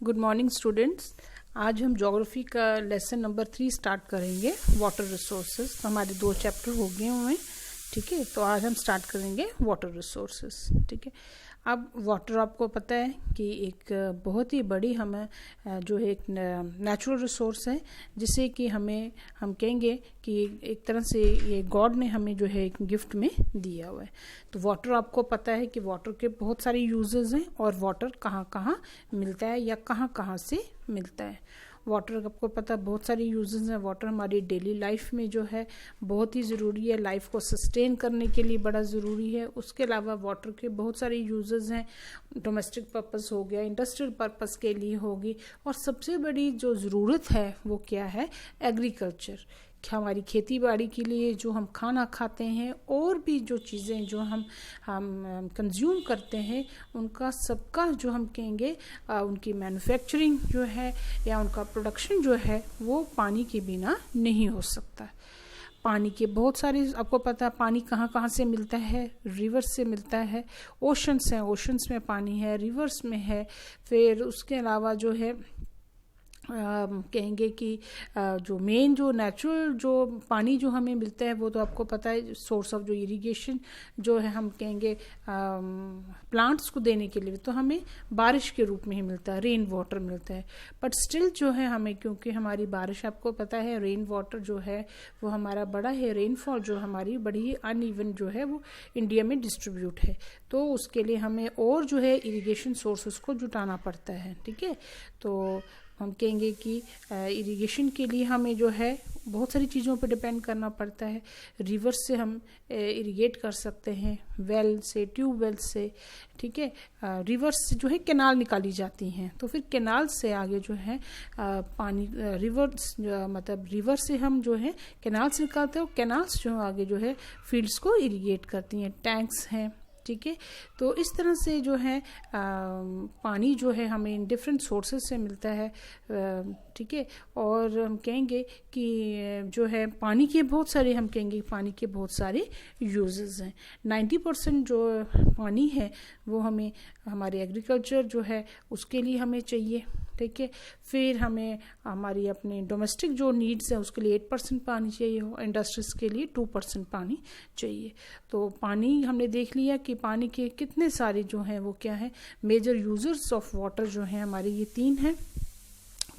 Good morning students. आज हम geography का लेसन नंबर 3 स्टार्ट करेंगे, वाटर रिसोर्सेज। तो हमारे 2 चैप्टर हो गए हुए हैं, ठीक है। तो आज हम स्टार्ट करेंगे वाटर रिसोर्सेज, ठीक है। अब वाटर आपको पता है कि एक बहुत ही बड़ी हमें जो है एक नेचुरल रिसोर्स है, जिसे कि हम कहेंगे कि एक तरह से ये गॉड ने हमें जो है एक गिफ्ट में दिया हुआ है। तो वाटर आपको पता है कि वाटर के बहुत सारे यूजेस हैं और वाटर कहाँ कहाँ मिलता है या कहाँ कहाँ से मिलता है। वाटर आपको पता है बहुत सारी यूजेस हैं। वाटर हमारी डेली लाइफ में जो है बहुत ही ज़रूरी है, लाइफ को सस्टेन करने के लिए बड़ा ज़रूरी है। उसके अलावा वाटर के बहुत सारे यूजेस हैं, डोमेस्टिक पर्पस हो गया, इंडस्ट्रियल पर्पस के लिए होगी, और सबसे बड़ी जो ज़रूरत है वो क्या है, एग्रीकल्चर। हमारी खेती बाड़ी के लिए जो हम खाना खाते हैं और भी जो चीज़ें जो हम कंज्यूम करते हैं, उनका सबका जो हम कहेंगे उनकी मैन्युफैक्चरिंग जो है या उनका प्रोडक्शन जो है वो पानी के बिना नहीं हो सकता। पानी के बहुत सारे आपको पता है पानी कहाँ कहाँ से मिलता है, रिवर्स से मिलता है, ओशंस हैं, ओशंस में पानी है, रिवर्स में है। फिर उसके अलावा जो है कहेंगे कि जो मेन जो नेचुरल जो पानी जो हमें मिलता है वो तो आपको पता है सोर्स ऑफ जो इरिगेशन जो है हम कहेंगे प्लांट्स को देने के लिए तो हमें बारिश के रूप में ही मिलता है, रेन वाटर मिलता है। बट स्टिल जो है हमें, क्योंकि हमारी बारिश आपको पता है रेन वाटर जो है वो हमारा बड़ा है, रेनफॉल जो हमारी बड़ी ही अनइवन जो है वो इंडिया में डिस्ट्रीब्यूट है। तो उसके लिए हमें और जो है इरिगेशन सोर्सेस को जुटाना पड़ता है, ठीक है। तो हम कहेंगे कि इरिगेशन के लिए हमें जो है बहुत सारी चीज़ों पर डिपेंड करना पड़ता है। रिवर से हम इरिगेट कर सकते हैं, वेल से, ट्यूबवेल से, ठीक है। रिवर से जो है कैनाल निकाली जाती हैं, तो फिर कैनाल से आगे जो है पानी मतलब रिवर से हम जो है कैनाल से निकालते हैं, और कैनाल्स जो आगे जो है फील्ड्स को इरिगेट करती हैं, टैंक्स हैं, ठीक है। तो इस तरह से जो है पानी जो है हमें डिफरेंट सोर्सेज से मिलता है, ठीक है। और हम कहेंगे कि जो है पानी के बहुत सारे हम कहेंगे पानी के बहुत सारे यूजेस हैं। 90% जो पानी है वो हमें हमारे एग्रीकल्चर जो है उसके लिए हमें चाहिए, ठीक है। फिर हमें हमारी अपने डोमेस्टिक जो नीड्स है उसके लिए 8% पानी चाहिए हो, इंडस्ट्रीज के लिए 2% पानी चाहिए। तो पानी हमने देख लिया कि पानी के कितने सारे जो हैं वो क्या है, मेजर यूजर्स ऑफ वाटर जो हैं हमारे ये 3 हैं।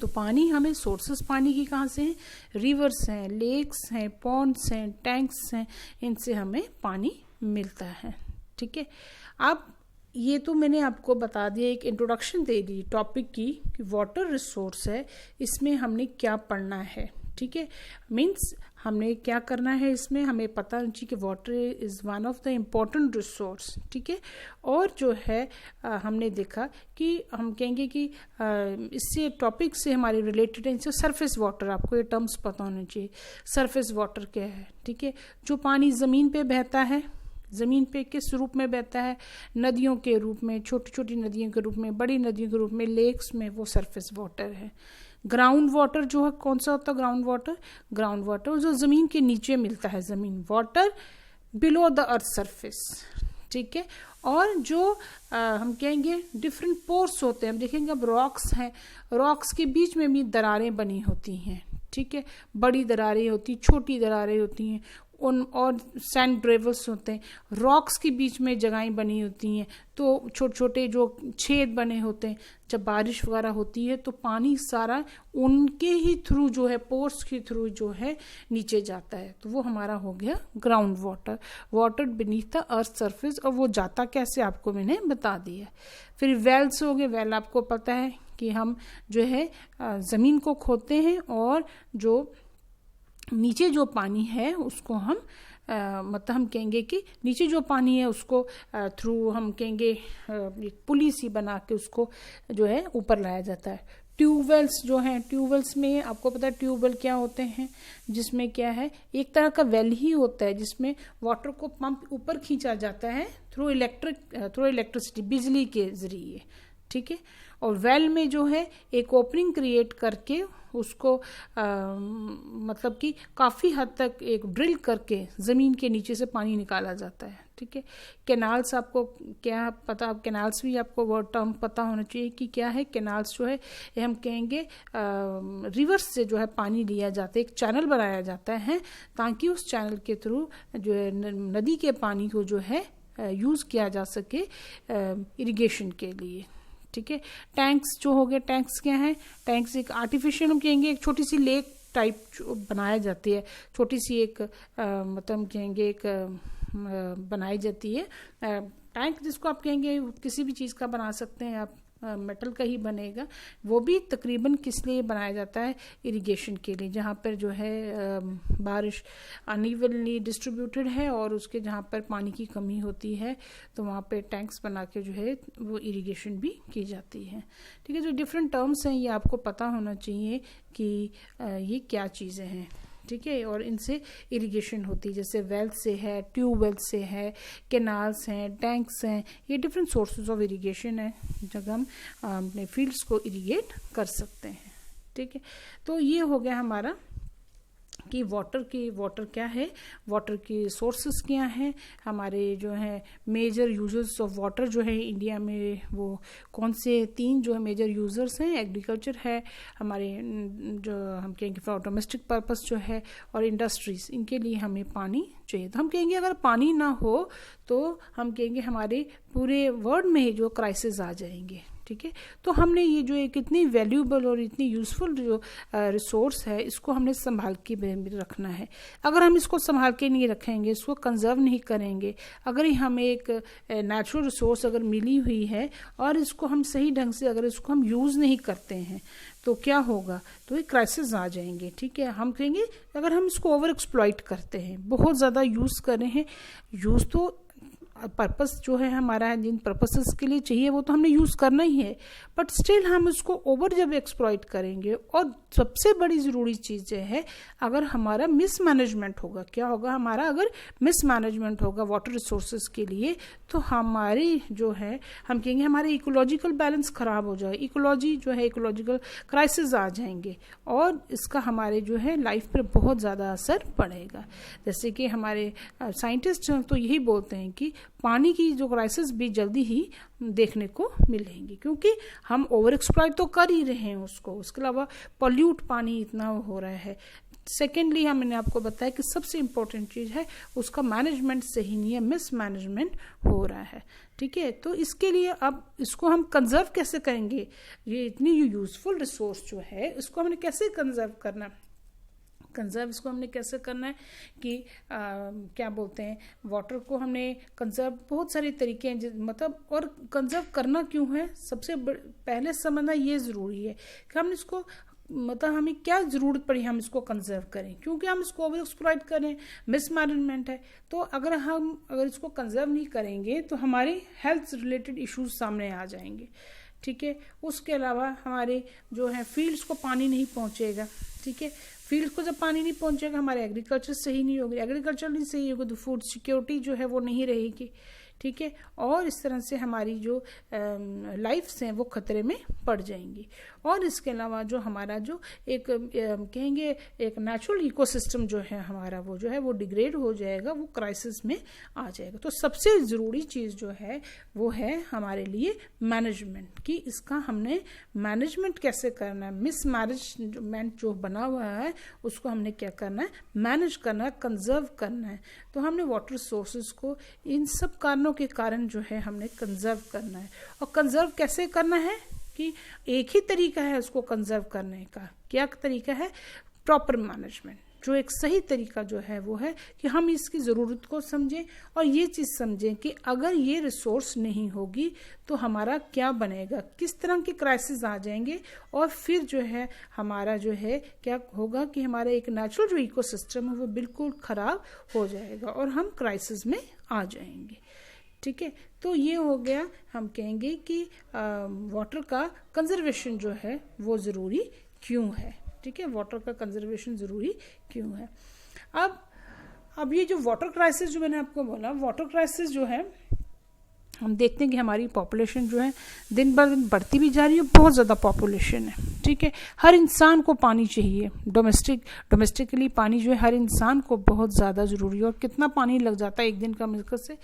तो पानी हमें सोर्सेस पानी की कहाँ से हैं, रिवर्स हैं, लेक्स हैं, पॉन्ड्स हैं, टैंक्स हैं, इनसे हमें पानी मिलता है, ठीक है। अब ये तो मैंने आपको बता दिया, एक इंट्रोडक्शन दे दी टॉपिक की कि वाटर रिसोर्स है, इसमें हमने क्या पढ़ना है, ठीक है। मीन्स हमने क्या करना है, इसमें हमें पता चाहिए कि water is one of the important resource, ठीक है। और जो है हमने देखा कि हम कहेंगे कि इससे टॉपिक से हमारे रिलेटेड है, इससे सरफेस वाटर, आपको ये टर्म्स पता होने चाहिए। सरफेस वाटर क्या है, ठीक है, जो पानी ज़मीन पे बहता है। ज़मीन पे किस रूप में बहता है, नदियों के रूप में, छोटी छोटी नदियों के रूप में, बड़ी नदियों के रूप में, लेक्स में, वो सरफेस वाटर है। ग्राउंड वाटर जो है कौन सा होता है, ग्राउंड वाटर जो ज़मीन के नीचे मिलता है, ज़मीन water below the earth surface, ठीक है। और जो हम कहेंगे डिफरेंट पोर्स होते हैं, हम देखेंगे अब रॉक्स हैं, रॉक्स के बीच में भी दरारें बनी होती हैं, ठीक है। बड़ी दरारें होती, छोटी दरारें होती हैं, उन और सैंड ग्रेवल्स होते हैं, रॉक्स के बीच में जगहें बनी होती हैं, तो छोटे छोटे जो छेद बने होते हैं। जब बारिश वगैरह होती है तो पानी सारा उनके ही थ्रू जो है, पोर्स के थ्रू जो है नीचे जाता है। तो वो हमारा हो गया ground water, water beneath the earth surface. और वो जाता कैसे आपको मैंने बता दिया। फिर वेल्स हो गए, वेल आपको पता है कि हम जो है ज़मीन को खोदते हैं और जो नीचे जो पानी है उसको हम मतलब हम कहेंगे कि नीचे जो पानी है उसको थ्रू हम कहेंगे एक पुली सी बना के उसको जो है ऊपर लाया जाता है। ट्यूबवेल्स जो हैं, ट्यूबवेल्स में आपको पता है ट्यूबवेल क्या होते हैं, जिसमें क्या है एक तरह का वेल ही होता है जिसमें वाटर को पंप ऊपर खींचा जाता है थ्रू इलेक्ट्रिसिटी, बिजली के जरिए, ठीक है। और वेल में जो है एक ओपनिंग क्रिएट करके उसको मतलब कि काफ़ी हद तक एक ड्रिल करके ज़मीन के नीचे से पानी निकाला जाता है, ठीक है। कैनाल्स, आपको क्या पता, कैनाल्स भी आपको वो टर्म पता होना चाहिए कि क्या है। कैनाल्स जो है ये हम कहेंगे रिवर्स से जो है पानी लिया जाता है, एक चैनल बनाया जाता है ताकि उस चैनल के थ्रू जो है नदी के पानी को जो है यूज़ किया जा सके इरिगेशन के लिए, ठीक है। टैंक्स जो हो गए, टैंक्स क्या है, टैंक्स एक आर्टिफिशियल हम कहेंगे एक छोटी सी लेक टाइप जो बनाया जाती है, छोटी सी एक मतलब कहेंगे एक बनाई जाती है टैंक, जिसको आप कहेंगे किसी भी चीज़ का बना सकते हैं आप, मेटल का ही बनेगा। वो भी तकरीबन किस लिए बनाया जाता है, इरिगेशन के लिए, जहाँ पर जो है बारिश अनइवनली डिस्ट्रीब्यूटेड है और उसके जहाँ पर पानी की कमी होती है तो वहाँ पे टैंक्स बना के जो है वो इरिगेशन भी की जाती है, ठीक है। जो डिफरेंट टर्म्स हैं ये आपको पता होना चाहिए कि ये क्या चीज़ें हैं, ठीक है। और इनसे इरिगेशन होती है, जैसे वेल से है, ट्यूबवेल से है, कैनाल्स हैं, टैंक्स हैं, ये डिफरेंट सोर्सेज ऑफ इरिगेशन है जगह हम अपने फील्ड्स को इरिगेट कर सकते हैं, ठीक है। तो ये हो गया हमारा कि वाटर क्या है, वाटर की सोर्सेस क्या हैं, हमारे जो है मेजर यूजर्स ऑफ वाटर जो है इंडिया में वो कौन से 3 जो है मेजर यूजर्स हैं। एग्रीकल्चर है, हमारे जो हम कहेंगे फॉर डोमेस्टिक पर्पस जो है, और इंडस्ट्रीज, इनके लिए हमें पानी चाहिए। तो हम कहेंगे अगर पानी ना हो तो हम कहेंगे हमारे पूरे वर्ल्ड में ही जो क्राइसिस आ जाएंगे, ठीक है। तो हमने ये जो एक इतनी वैल्यूएबल और इतनी यूज़फुल जो रिसोर्स है इसको हमने संभाल के रखना है। अगर हम इसको संभाल के नहीं रखेंगे, इसको कंजर्व नहीं करेंगे, अगर हमें एक नेचुरल रिसोर्स अगर मिली हुई है और इसको हम सही ढंग से अगर इसको हम यूज़ नहीं करते हैं तो क्या होगा, तो ये क्राइसिस आ जाएंगे, ठीक है। हम कहेंगे अगर हम इसको ओवर एक्सप्लॉइट करते हैं, बहुत ज़्यादा यूज़ कर रहे हैं, यूज़ तो पर्पस जो है हमारा जिन पर्पसेस के लिए चाहिए वो तो हमने यूज़ करना ही है, बट स्टिल हम उसको ओवर जब एक्सप्लॉइट करेंगे, और सबसे बड़ी ज़रूरी चीज़ है अगर हमारा मिसमैनेजमेंट होगा, क्या होगा हमारा अगर मिसमैनेजमेंट होगा वाटर रिसोर्सेज के लिए, तो हमारी जो है हम कहेंगे हमारे इकोलॉजिकल बैलेंस ख़राब हो जाए, इकोलॉजी जो है इकोलॉजिकल क्राइसिस आ जाएंगे और इसका हमारे जो है लाइफ पर बहुत ज़्यादा असर पड़ेगा। जैसे कि हमारे साइंटिस्ट तो यही बोलते हैं कि पानी की जो क्राइसिस भी जल्दी ही देखने को मिलेंगी, क्योंकि हम ओवर एक्सप्लॉइट तो कर ही रहे हैं उसको, उसके अलावा पॉल्यूट पानी इतना हो रहा है। सेकेंडली मैंने आपको बताया कि सबसे इम्पोर्टेंट चीज़ है उसका मैनेजमेंट सही नहीं है, मिसमैनेजमेंट हो रहा है, ठीक है। तो इसके लिए अब इसको हम कंजर्व कैसे करेंगे, ये इतनी यूजफुल रिसोर्स जो है इसको हमने कैसे कंजर्व करना है, कंजर्व इसको हमने कैसे करना है कि क्या बोलते हैं, वाटर को हमने कंजर्व बहुत सारे तरीके हैं, मतलब और कंजर्व करना क्यों है, सबसे पहले समझना ये ज़रूरी है कि हम इसको मतलब हमें क्या ज़रूरत पड़ी हम इसको कंजर्व करें, क्योंकि हम इसको ओवर एक्सप्लॉइट करें, मिसमैनेजमेंट है। तो अगर इसको कंजर्व नहीं करेंगे तो हमारे हेल्थ रिलेटेड इश्यूज सामने आ जाएंगे, ठीक है। उसके अलावा हमारे जो है फील्ड्स को पानी नहीं पहुंचेगा, ठीक है। फील्ड को जब पानी नहीं पहुंचेगा हमारे एग्रीकल्चर सही नहीं होगी, एग्रीकल्चर नहीं सही होगी तो फूड सिक्योरिटी जो है वो नहीं रहेगी, ठीक है। और इस तरह से हमारी जो लाइफ्स हैं वो खतरे में पड़ जाएंगी। और इसके अलावा जो हमारा जो एक कहेंगे एक नेचुरल इकोसिस्टम जो है हमारा वो जो है वो डिग्रेड हो जाएगा, वो क्राइसिस में आ जाएगा। तो सबसे ज़रूरी चीज़ जो है वो है हमारे लिए मैनेजमेंट, कि इसका हमने मैनेजमेंट कैसे करना है, मिसमैनेजमेंट जो बना हुआ है उसको हमने क्या करना है, मैनेज करना है, कंजर्व करना है। तो हमने वाटर सोर्सेज को इन सब कारणों के कारण जो है हमने कंजर्व करना है। और कंजर्व कैसे करना है कि एक ही तरीका है उसको कंजर्व करने का, क्या तरीका है, प्रॉपर मैनेजमेंट। जो एक सही तरीका जो है वो है कि हम इसकी ज़रूरत को समझें और ये चीज़ समझें कि अगर ये रिसोर्स नहीं होगी तो हमारा क्या बनेगा, किस तरह के क्राइसिस आ जाएंगे, और फिर जो है हमारा जो है क्या होगा कि हमारा एक नेचुरल जो इकोसिस्टम है वो बिल्कुल ख़राब हो जाएगा और हम क्राइसिस में आ जाएंगे, ठीक है। तो ये हो गया, हम कहेंगे कि वाटर का कंजर्वेशन जो है वो ज़रूरी क्यों है, ठीक है। वाटर का कंजर्वेशन ज़रूरी क्यों है। अब ये जो वाटर क्राइसिस जो मैंने आपको बोला, वाटर क्राइसिस जो है हम देखते हैं कि हमारी पॉपुलेशन जो है दिन ब दिन बढ़ती भी जा रही है, बहुत ज़्यादा पॉपुलेशन है, ठीक है। हर इंसान को पानी चाहिए, डोमेस्टिकली पानी जो है हर इंसान को बहुत ज़्यादा ज़रूरी है। और कितना पानी लग जाता है एक दिन का मुश्किल से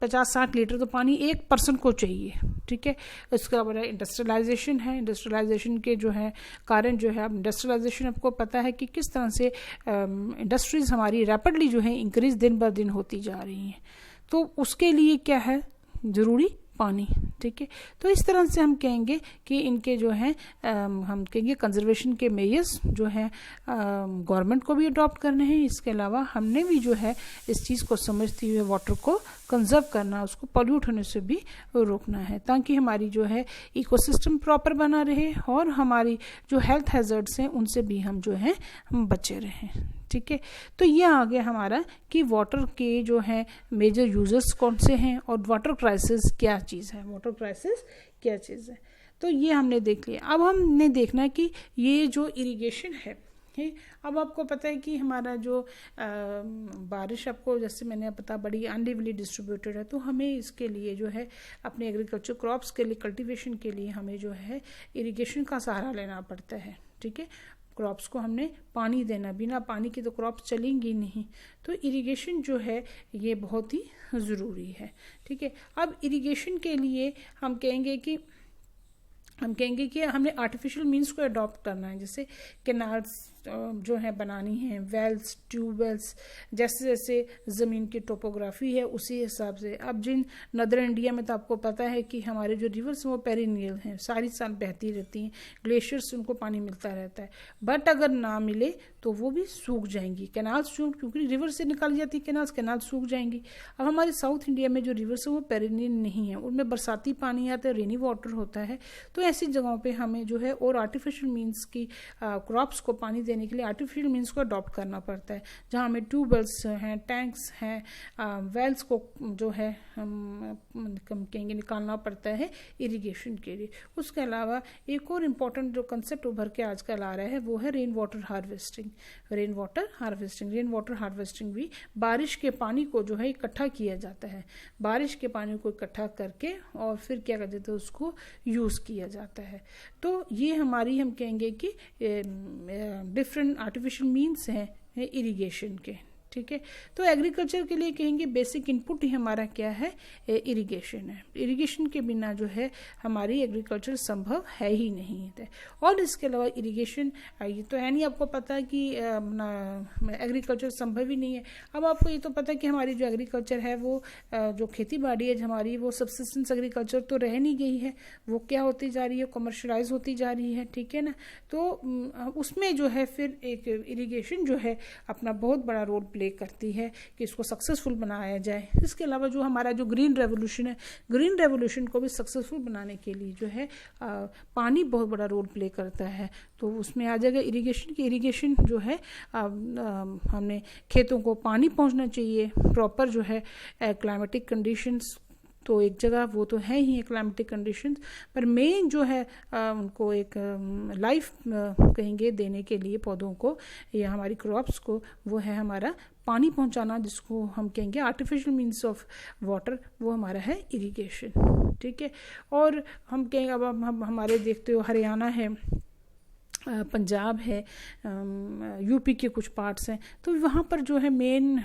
50-60 लीटर तो पानी एक पर्सन को चाहिए, ठीक है। इसके अलावा इंडस्ट्रियलाइजेशन है, इंडस्ट्रियलाइजेशन के जो है कारण जो है, अब इंडस्ट्रियलाइजेशन आपको पता है कि किस तरह से इंडस्ट्रीज हमारी रैपिडली जो है इंक्रीज दिन ब दिन होती जा रही हैं, तो उसके लिए क्या है ज़रूरी पानी, ठीक है। तो इस तरह से हम कहेंगे कि इनके जो है हम कहेंगे कंजर्वेशन के मेजर्स जो है गवर्नमेंट को भी अडॉप्ट करने हैं। इसके अलावा हमने भी जो है इस चीज़ को समझते हुए वाटर को कंजर्व करना, उसको पॉल्यूट होने से भी रोकना है, ताकि हमारी जो है इकोसिस्टम प्रॉपर बना रहे और हमारी जो हेल्थ हैजर्ड्स हैं उनसे भी हम जो है हम बचे रहें, ठीक है। तो ये आ गया हमारा कि वाटर के जो है मेजर यूजर्स कौन से हैं और वाटर क्राइसिस क्या चीज़ है, वाटर क्राइसिस क्या चीज़ है, तो ये हमने देख लिया। अब हमने देखना है कि ये जो इरिगेशन है, अब आपको पता है कि हमारा जो बारिश आपको जैसे मैंने पता बड़ी अनइवनली डिस्ट्रीब्यूटेड है, तो हमें इसके लिए जो है अपने एग्रीकल्चर क्रॉप्स के लिए कल्टीवेशन के लिए हमें जो है इरिगेशन का सहारा लेना पड़ता है, ठीक है। क्रॉप्स को हमने पानी देना, बिना पानी के तो क्रॉप्स चलेंगी नहीं, तो इरिगेशन जो है ये बहुत ही ज़रूरी है, ठीक है। अब इरिगेशन के लिए हम कहेंगे कि हमने आर्टिफिशियल मीन्स को अडॉप्ट करना है, जैसे कैनाल्स जो है बनानी है, वेल्स, ट्यूबवेल्स, जैसे जैसे ज़मीन की टोपोग्राफी है उसी हिसाब से। अब जिन नदर इंडिया में तो आपको पता है कि हमारे जो रिवर्स वो पेरिनियल हैं, सारी साल बहती रहती हैं, ग्लेशियर्स उनको पानी मिलता रहता है, बट अगर ना मिले तो वो भी सूख जाएंगी, कैनाल्स जो क्योंकि रिवर से निकाली जाती है कैनाल सूख जाएंगी। अब हमारे साउथ इंडिया में जो रिवर्स है वो पेरिनियल नहीं है, उनमें बरसाती पानी आता है, रेनी वाटर होता है, तो ऐसी जगहों पे हमें जो है और आर्टिफिशियल मीन्स की क्रॉप्स को पानी देने के लिए आर्टिफिशियल मीन्स को अडॉप्ट करना पड़ता है, जहाँ हमें ट्यूबवेल्स हैं, टैंक्स हैं, वेल्स को जो है हम कहेंगे निकालना पड़ता है इरिगेशन के लिए। उसके अलावा एक और इम्पॉर्टेंट जो कंसेप्ट उभर के आजकल आ रहा है वो है rain water harvesting. Rain water harvesting भी बारिश के पानी को जो है इकट्ठा किया जाता है, बारिश के पानी को इकट्ठा करके और फिर क्या कहते हैं उसको यूज़ किया जाता है। तो ये हमारी हम कहेंगे कि डिफरेंट आर्टिफिशियल मीन्स हैं इरिगेशन के, ठीक है। तो एग्रीकल्चर के लिए कहेंगे बेसिक इनपुट ही हमारा क्या है, इरिगेशन है। इरिगेशन के बिना जो है हमारी एग्रीकल्चर संभव है ही नहीं है। और इसके अलावा इरिगेशन ये तो है नहीं, आपको पता है कि एग्रीकल्चर संभव ही नहीं है। अब आपको ये तो पता है कि हमारी जो एग्रीकल्चर है वो जो खेती बाड़ी है हमारी वो सबसिस्टेंस एग्रीकल्चर तो रह नहीं गई है, वो क्या होती जा रही है, कमर्शलाइज होती जा रही है, ठीक है ना। तो उसमें जो है फिर एक इरिगेशन जो है अपना बहुत बड़ा रोल प्ले करती है कि इसको सक्सेसफुल बनाया जाए। इसके अलावा जो हमारा जो ग्रीन रेवोल्यूशन है, ग्रीन रेवोल्यूशन को भी सक्सेसफुल बनाने के लिए जो है पानी बहुत बड़ा रोल प्ले करता है, तो उसमें आ जाएगा इरिगेशन की। इरिगेशन जो है हमने खेतों को पानी पहुंचना चाहिए, प्रॉपर जो है क्लाइमेटिक कंडीशंस तो एक जगह वो तो है ही क्लाइमेटिक कंडीशंस, पर मेन जो है उनको एक लाइफ कहेंगे देने के लिए पौधों को या हमारी क्रॉप्स को, वो है हमारा पानी पहुंचाना, जिसको हम कहेंगे आर्टिफिशियल मीन्स ऑफ वाटर, वो हमारा है इरिगेशन, ठीक है। और हम कहेंगे अब हम हमारे देखते हो हरियाणा है, पंजाब है, यूपी के कुछ पार्ट्स हैं, तो वहाँ पर जो है मेन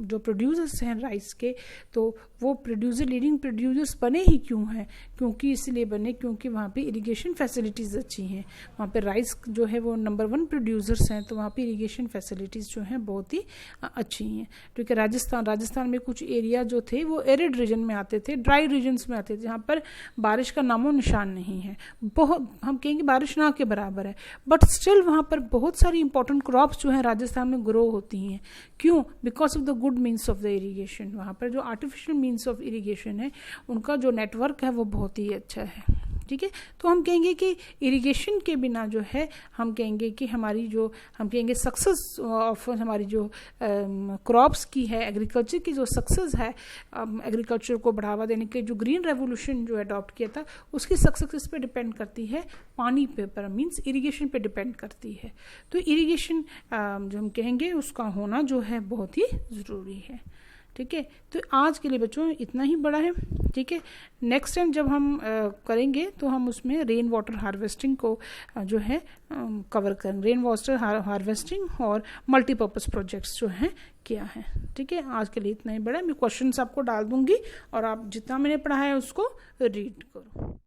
जो प्रोड्यूसर्स हैं राइस के, तो वो लीडिंग प्रोड्यूसर्स बने ही क्यों हैं, क्योंकि इसलिए बने क्योंकि वहाँ पे इरिगेशन फैसिलिटीज़ अच्छी हैं। वहाँ पे राइस जो है वो नंबर 1 प्रोड्यूसर्स हैं, तो वहाँ पे इरिगेशन फैसिलिटीज़ जो हैं बहुत ही अच्छी हैं। क्योंकि राजस्थान में कुछ एरिया जो थे वो एरिड रीजन में आते थे, ड्राई रीजन्स में आते थे, जहाँ पर बारिश का नामो निशान नहीं है, बहुत हम कहेंगे बारिश ना के बराबर है, बट स्टिल वहाँ पर बहुत सारी इंपॉर्टेंट क्रॉप्स जो है राजस्थान में ग्रो होती हैं। क्यों? Because of the good means of the irrigation. वहाँ पर जो आर्टिफिशियल मीन्स ऑफ इरिगेशन है उनका जो नेटवर्क है वो बहुत ही अच्छा है, ठीक है। तो हम कहेंगे कि इरिगेशन के बिना जो है हम कहेंगे कि हमारी जो हम कहेंगे सक्सेस ऑफ हमारी जो क्रॉप्स की है, एग्रीकल्चर की जो सक्सेस है, एग्रीकल्चर को बढ़ावा देने के जो ग्रीन रेवोल्यूशन जो अडॉप्ट किया था उसकी सक्सेस इस पे डिपेंड करती है, पानी पे पर मीन्स इरिगेशन पे डिपेंड करती है। तो इरिगेशन जो हम कहेंगे उसका होना जो है बहुत ही ज़रूरी है। ठीक है। तो आज के लिए बच्चों इतना ही बड़ा है, ठीक है। नेक्स्ट टाइम जब हम करेंगे तो हम उसमें रेन वाटर हार्वेस्टिंग को जो है कवर करेंगे, रेन वाटर हार्वेस्टिंग और मल्टीपर्पज़ प्रोजेक्ट्स जो हैं क्या है, ठीक है। आज के लिए इतना ही बड़ा है। मैं क्वेश्चंस आपको डाल दूंगी और आप जितना मैंने पढ़ा है उसको रीड करो।